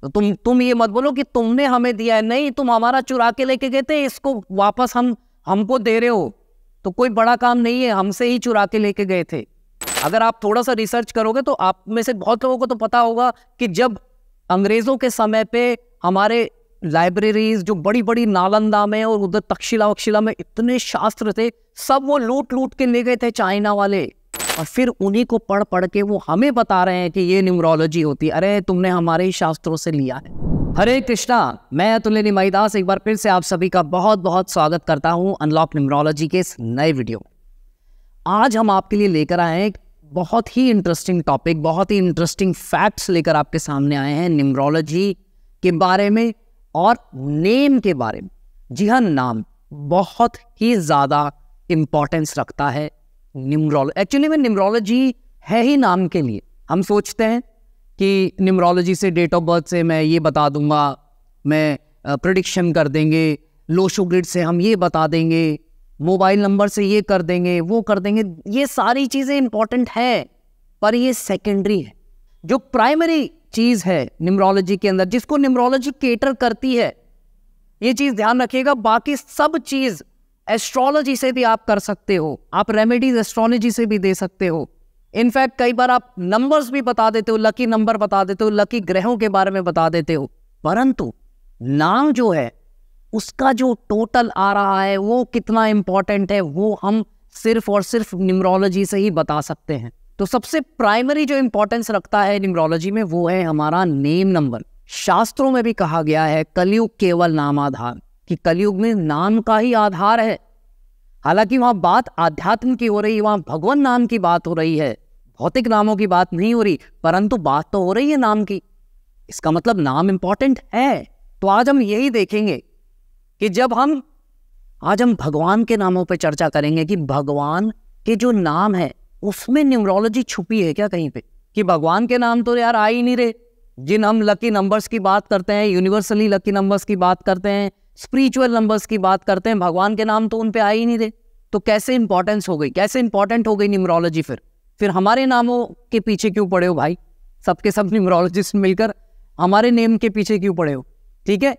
तो तुम ये मत बोलो कि तुमने हमें दिया है, नहीं, तुम हमारा चुरा के लेके गए थे, इसको वापस हमको दे रहे हो, तो कोई बड़ा काम नहीं है, हमसे ही चुरा के लेके गए थे। अगर आप थोड़ा सा रिसर्च करोगे तो आप में से बहुत लोगों को तो पता होगा कि जब अंग्रेजों के समय पे हमारे लाइब्रेरीज जो बड़ी बड़ी नालंदा में और उधर तक्षशिला वक्षशिला में इतने शास्त्र थे, सब वो लूट लूट के ले गए थे चाइना वाले, और फिर उन्हीं को पढ़ पढ़ के वो हमें बता रहे हैं कि ये न्यूमरोलॉजी होती है। अरे तुमने हमारे ही शास्त्रों से लिया है। हरे कृष्णा, मैं अतुल्य निमाईदास एक बार फिर से आप सभी का बहुत बहुत स्वागत करता हूं अनलॉक न्यूमरोलॉजी के इस नए वीडियो में। आज हम आपके लिए लेकर आए हैं एक बहुत ही इंटरेस्टिंग टॉपिक, बहुत ही इंटरेस्टिंग फैक्ट्स लेकर आपके सामने आए हैं न्यूमरोलॉजी के बारे में और नेम के बारे में। जी हाँ, नाम बहुत ही ज़्यादा इम्पोर्टेंस रखता है। एक्चुअली में न्यूमरोलॉजी है ही नाम के लिए। हम सोचते हैं कि न्यूमरोलॉजी से, डेट ऑफ बर्थ से मैं ये बता दूंगा, मैं प्रेडिक्शन कर देंगे, लोशो ग्रिड से हम ये बता देंगे, मोबाइल नंबर से ये कर देंगे, वो कर देंगे। ये सारी चीज़ें इंपॉर्टेंट है, पर ये सेकेंडरी है। जो प्राइमरी चीज़ है न्यूमरोलॉजी के अंदर, जिसको न्यूमरोलॉजी केटर करती है, ये चीज़ ध्यान रखिएगा। बाकी सब चीज़ एस्ट्रोलॉजी से भी आप कर सकते हो, आप रेमेडीज एस्ट्रोलॉजी से भी दे सकते हो। इनफैक्ट कई बार आप नंबर्स भी बता देते हो, लकी नंबर बता देते हो, लकी ग्रहों के बारे में बता देते हो, परंतु नाम जो है उसका जो टोटल आ रहा है वो कितना इंपॉर्टेंट है, वो हम सिर्फ और सिर्फ न्यूमरोलॉजी से ही बता सकते हैं। तो सबसे प्राइमरी जो इंपॉर्टेंस रखता है न्यूमरोलॉजी में वो है हमारा नेम नंबर। शास्त्रों में भी कहा गया है कलयुग केवल नाम आधार, कि कलयुग में नाम का ही आधार है। हालांकि वहां बात आध्यात्म की हो रही है, वहां भगवान नाम की बात हो रही है, भौतिक नामों की बात नहीं हो रही, परंतु बात तो हो रही है नाम की। इसका मतलब नाम इंपॉर्टेंट है। तो आज हम यही देखेंगे कि जब आज हम भगवान के नामों पे चर्चा करेंगे कि भगवान के जो नाम है उसमें न्यूमरोलॉजी छुपी है क्या कहीं पे, कि भगवान के नाम तो यार आ ही नहीं रहे। जिन हम लकी नंबर्स की बात करते हैं, यूनिवर्सली लकी नंबर्स की बात करते हैं, स्पिरिचुअल नंबर्स की बात करते हैं, भगवान के नाम तो उन पे आ ही नहीं रहे। तो कैसे इंपॉर्टेंस हो गई, कैसे इंपॉर्टेंट हो गई न्यूमरोलॉजी? फिर हमारे नामों के पीछे क्यों पड़े हो भाई? सबके सब न्यूमरोलॉजिस्ट मिलकर हमारे नेम के पीछे क्यों पड़े हो? ठीक है,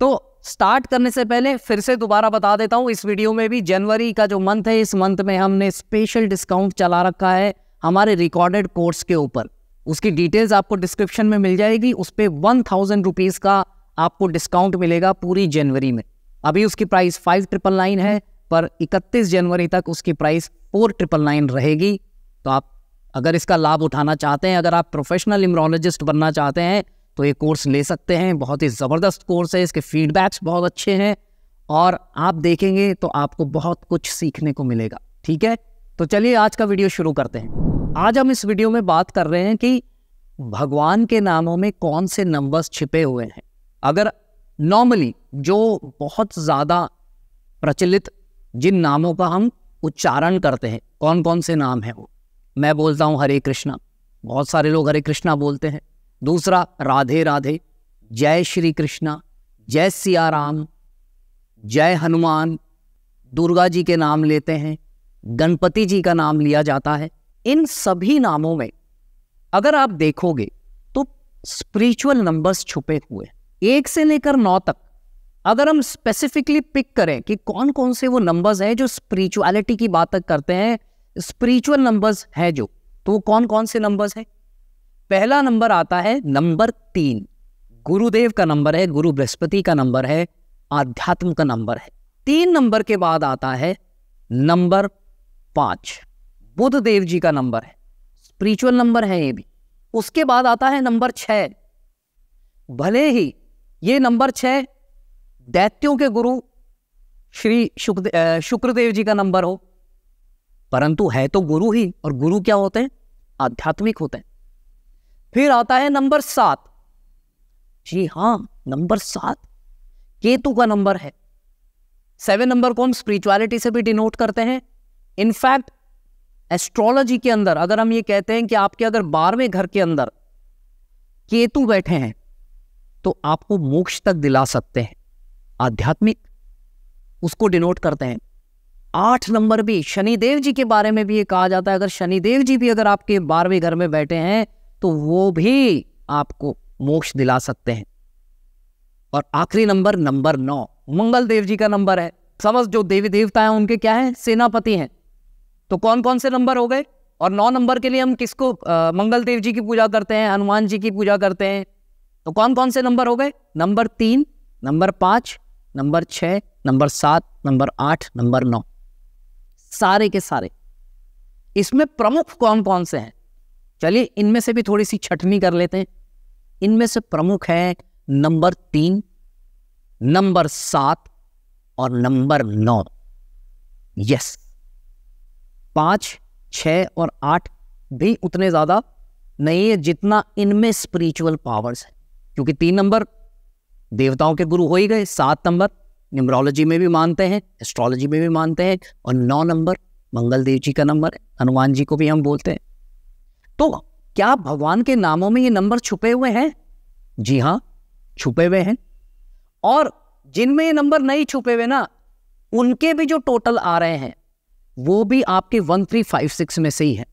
तो स्टार्ट करने से पहले फिर से दोबारा बता देता हूं, इस वीडियो में भी जनवरी का जो मंथ है, इस मंथ में हमने स्पेशल डिस्काउंट चला रखा है हमारे रिकॉर्डेड कोर्स के ऊपर। उसकी डिटेल्स आपको डिस्क्रिप्शन में मिल जाएगी। उस पर 1000 रुपीज़ का आपको डिस्काउंट मिलेगा पूरी जनवरी में। अभी उसकी प्राइस 5999 है, पर 31 जनवरी तक उसकी प्राइस 4999 रहेगी। तो आप अगर इसका लाभ उठाना चाहते हैं, अगर आप प्रोफेशनल न्यूमरोलॉजिस्ट बनना चाहते हैं, तो ये कोर्स ले सकते हैं। बहुत ही ज़बरदस्त कोर्स है, इसके फीडबैक्स बहुत अच्छे हैं और आप देखेंगे तो आपको बहुत कुछ सीखने को मिलेगा। ठीक है, तो चलिए आज का वीडियो शुरू करते हैं। आज हम इस वीडियो में बात कर रहे हैं कि भगवान के नामों में कौन से नंबर्स छिपे हुए हैं। अगर नॉर्मली जो बहुत ज़्यादा प्रचलित जिन नामों का हम उच्चारण करते हैं, कौन कौन से नाम हैं वो? मैं बोलता हूँ हरे कृष्णा, बहुत सारे लोग हरे कृष्णा बोलते हैं। दूसरा राधे राधे, जय श्री कृष्णा, जय सिया राम, जय हनुमान, दुर्गा जी के नाम लेते हैं, गणपति जी का नाम लिया जाता है। इन सभी नामों में अगर आप देखोगे तो स्पिरिचुअल नंबर्स छुपे हुए हैं, 1 से लेकर 9 तक। अगर हम स्पेसिफिकली पिक करें कि कौन कौन से वो नंबर्स हैं जो स्पिरिचुअलिटी की बात करते हैं, स्पिरिचुअल नंबर्स हैं जो, तो वो कौन कौन से नंबर्स हैं? पहला नंबर आता है नंबर 3, गुरुदेव का नंबर है, गुरु बृहस्पति का नंबर है, आध्यात्म का नंबर है। 3 नंबर के बाद आता है नंबर 5, बुध देव जी का नंबर है, स्पिरिचुअल नंबर है ये भी। उसके बाद आता है नंबर 6। भले ही ये नंबर 6 दैत्यों के गुरु श्री शुक्रदेव जी का नंबर हो, परंतु है तो गुरु ही, और गुरु क्या होते हैं? आध्यात्मिक होते हैं। फिर आता है नंबर 7। जी हाँ, नंबर 7 केतु का नंबर है। 7 नंबर को हम स्पिरिचुअलिटी से भी डिनोट करते हैं। इनफैक्ट एस्ट्रोलॉजी के अंदर अगर हम ये कहते हैं कि आपके अगर 12वें घर के अंदर केतु बैठे हैं तो आपको मोक्ष तक दिला सकते हैं, आध्यात्मिक, उसको डिनोट करते हैं। 8 नंबर भी शनिदेव जी के बारे में भी ये कहा जाता है, अगर शनिदेव जी भी अगर आपके 12वें घर में बैठे हैं तो वो भी आपको मोक्ष दिला सकते हैं। और आखिरी नंबर, नंबर 9, मंगल देव जी का नंबर है। समझ, जो देवी देवता हैं उनके क्या है, सेनापति हैं। तो कौन कौन से नंबर हो गए? और 9 नंबर के लिए हम किसको, मंगल देव जी की पूजा करते हैं, हनुमान जी की पूजा करते हैं। तो कौन कौन से नंबर हो गए? Number 3, number 5, number 6, number 7, number 8, number 9, सारे के सारे। इसमें प्रमुख कौन कौन से हैं? चलिए इनमें से भी थोड़ी सी छटनी कर लेते हैं। इनमें से प्रमुख है नंबर 3, नंबर 7 और नंबर 9। यस, 5, 6 और 8 भी उतने ज्यादा नहीं है जितना इनमें स्पिरिचुअल पावर्स है, क्योंकि 3 नंबर देवताओं के गुरु हो ही गए, 7 नंबर न्यूमरोलॉजी में भी मानते हैं, एस्ट्रोलॉजी में भी मानते हैं, और 9 नंबर मंगल देव जी का नंबर है, हनुमान जी को भी हम बोलते हैं। तो क्या भगवान के नामों में ये नंबर छुपे हुए हैं? जी हाँ, छुपे हुए हैं। और जिनमें ये नंबर नहीं छुपे हुए ना, उनके भी जो टोटल आ रहे हैं वो भी आपके 1356 में से ही है।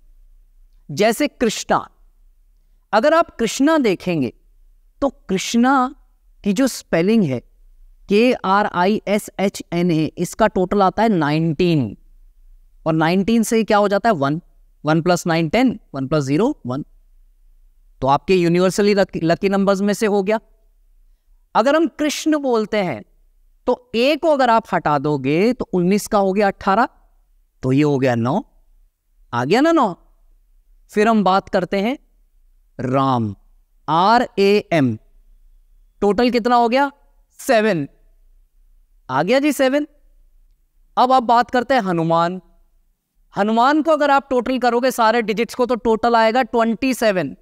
जैसे कृष्णा, अगर आप कृष्णा देखेंगे तो कृष्णा की जो स्पेलिंग है KRISHNA, इसका टोटल आता है 19, और 19 से क्या हो जाता है 1, 1 + 9 10, 1 + 0 1, तो आपके यूनिवर्सली लकी नंबर्स में से हो गया। अगर हम कृष्ण बोलते हैं तो A को अगर आप हटा दोगे तो 19 का हो गया 18, तो ये हो गया 9, आ गया ना 9। फिर हम बात करते हैं राम, RAM, टोटल कितना हो गया 7, आ गया जी 7। अब आप बात करते हैं हनुमान। हनुमान को अगर आप टोटल करोगे सारे डिजिट्स को तो टोटल आएगा 27।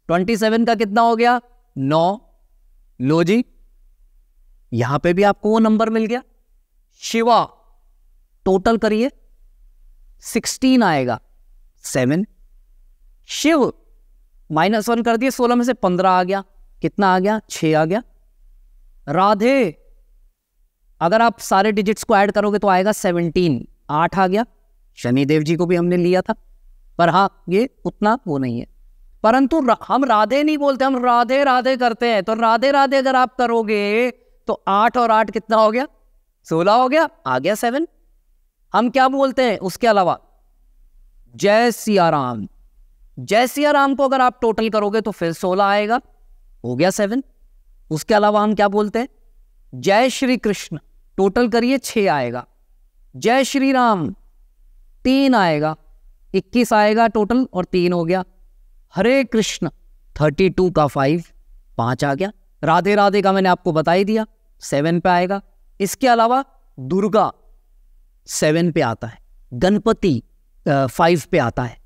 27 का कितना हो गया 9। लो जी, यहां पे भी आपको वो नंबर मिल गया। शिवा, टोटल करिए 16 आएगा 7। शिव -1 कर दिए, 16 में से 15 आ गया, कितना आ गया 6 आ गया। राधे, अगर आप सारे डिजिट्स को ऐड करोगे तो आएगा 17, 8 आ गया। शनिदेव जी को भी हमने लिया था, पर हाँ ये उतना वो नहीं है। परंतु हम राधे नहीं बोलते, हम राधे राधे करते हैं। तो राधे राधे अगर आप करोगे तो 8 और 8 कितना हो गया 16 हो गया, आ गया 7। हम क्या बोलते हैं उसके अलावा? जय सिया राम। जय सिया राम को अगर आप टोटल करोगे तो फिर 16 आएगा, हो गया 7। उसके अलावा हम क्या बोलते हैं? जय श्री कृष्ण, टोटल करिए 6 आएगा। जय श्री राम 3 आएगा, 21 आएगा टोटल और 3 हो गया। हरे कृष्ण 32 का 5 आ गया। राधे राधे का मैंने आपको बता ही दिया, 7 पे आएगा। इसके अलावा दुर्गा 7 पे आता है, गणपति 5 पे आता है।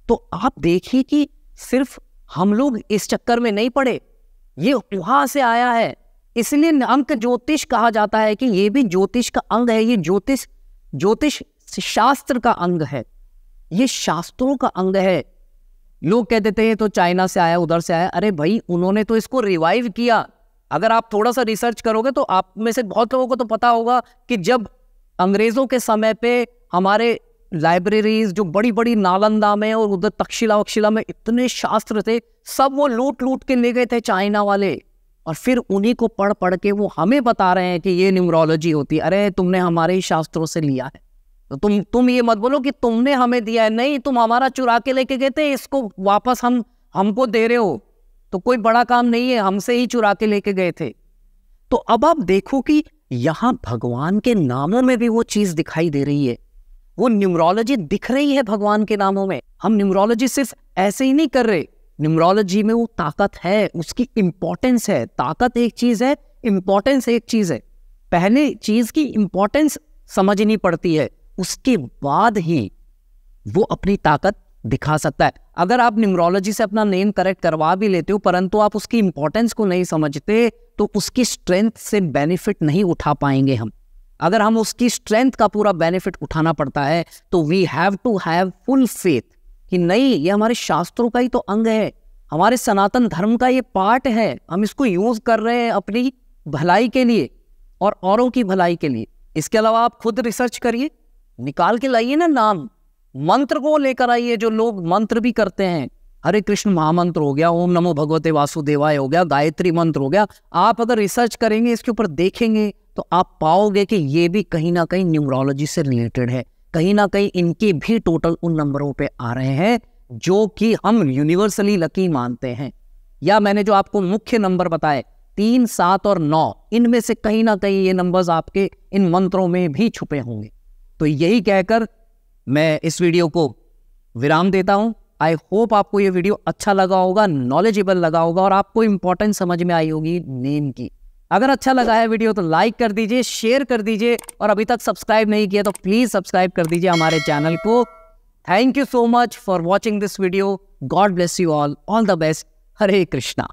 तो आप देखिए कि सिर्फ हम लोग इस चक्कर में नहीं पड़े, ये वहां से आया है। इसलिए अंक ज्योतिष कहा जाता है कि ये भी ज्योतिष का अंग है। ये ज्योतिष शास्त्र का अंग है, ये शास्त्रों का अंग है। लोग कह देते हैं तो चाइना से आया, उधर से आया। अरे भाई, उन्होंने तो इसको रिवाइव किया। अगर आप थोड़ा सा रिसर्च करोगे तो आप में से बहुत लोगों को तो पता होगा कि जब अंग्रेजों के समय पे हमारे लाइब्रेरीज जो बड़ी बड़ी नालंदा में और उधर तक्षशिला वक्षशिला में इतने शास्त्र थे, सब वो लूट लूट के ले गए थे चाइना वाले, और फिर उन्हीं को पढ़ पढ़ के वो हमें बता रहे हैं कि ये न्यूमरोलॉजी होती है। अरे तुमने हमारे ही शास्त्रों से लिया है, तो तुम ये मत बोलो कि तुमने हमें दिया है। नहीं, तुम हमारा चुरा के लेके गए थे, इसको वापस हमको दे रहे हो, तो कोई बड़ा काम नहीं है, हमसे ही चुरा के लेके गए थे। तो अब आप देखो कि यहां भगवान के नामों में भी वो चीज दिखाई दे रही है, वो न्यूमरोलॉजी दिख रही है भगवान के नामों में। हम न्यूमरोलॉजी सिर्फ ऐसे ही नहीं कर रहे, न्यूमरोलॉजी में वो ताकत है, उसकी इंपॉर्टेंस है। ताकत एक चीज है, इंपॉर्टेंस एक चीज है। पहले चीज की इंपॉर्टेंस समझनी पड़ती है, उसके बाद ही वो अपनी ताकत दिखा सकता है। अगर आप न्यूमरोलॉजी से अपना नेम करेक्ट करवा भी लेते हो, परंतु आप उसकी इंपॉर्टेंस को नहीं समझते, तो उसकी स्ट्रेंथ से बेनिफिट नहीं उठा पाएंगे हम। अगर हम उसकी स्ट्रेंथ का पूरा बेनिफिट उठाना पड़ता है तो we have to have full faith कि नहीं, ये हमारे शास्त्रों का ही तो अंग है, हमारे सनातन धर्म का ये पार्ट है, हम इसको यूज कर रहे हैं अपनी भलाई के लिए और औरों की भलाई के लिए। इसके अलावा आप खुद रिसर्च करिए, निकाल के लाइए ना नाम, मंत्र को लेकर आइए। जो लोग मंत्र भी करते हैं, हरे कृष्ण महामंत्र हो गया, ओम नमो भगवते वासुदेवाय हो गया, गायत्री मंत्र हो गया। आप अगर रिसर्च करेंगे, इसके ऊपर देखेंगे, तो आप पाओगे कि ये भी कहीं ना कहीं न्यूमरोलॉजी से रिलेटेड है। कहीं ना कहीं इनके भी टोटल उन नंबरों पे आ रहे हैं जो कि हम यूनिवर्सली लकी मानते हैं। या मैंने जो आपको मुख्य नंबर बताए 3, 7 और 9, इनमें से कहीं ना कहीं ये नंबर्स आपके इन मंत्रों में भी छुपे होंगे। तो यही कहकर मैं इस वीडियो को विराम देता हूं। आई होप आपको ये वीडियो अच्छा लगा होगा, नॉलेजेबल लगा होगा और आपको इंपॉर्टेंस समझ में आई होगी नेम की। अगर अच्छा लगा है वीडियो तो लाइक कर दीजिए, शेयर कर दीजिए और अभी तक सब्सक्राइब नहीं किया तो प्लीज सब्सक्राइब कर दीजिए हमारे चैनल को। Thank you so much for watching this video. God bless you all the best. Hare Krishna.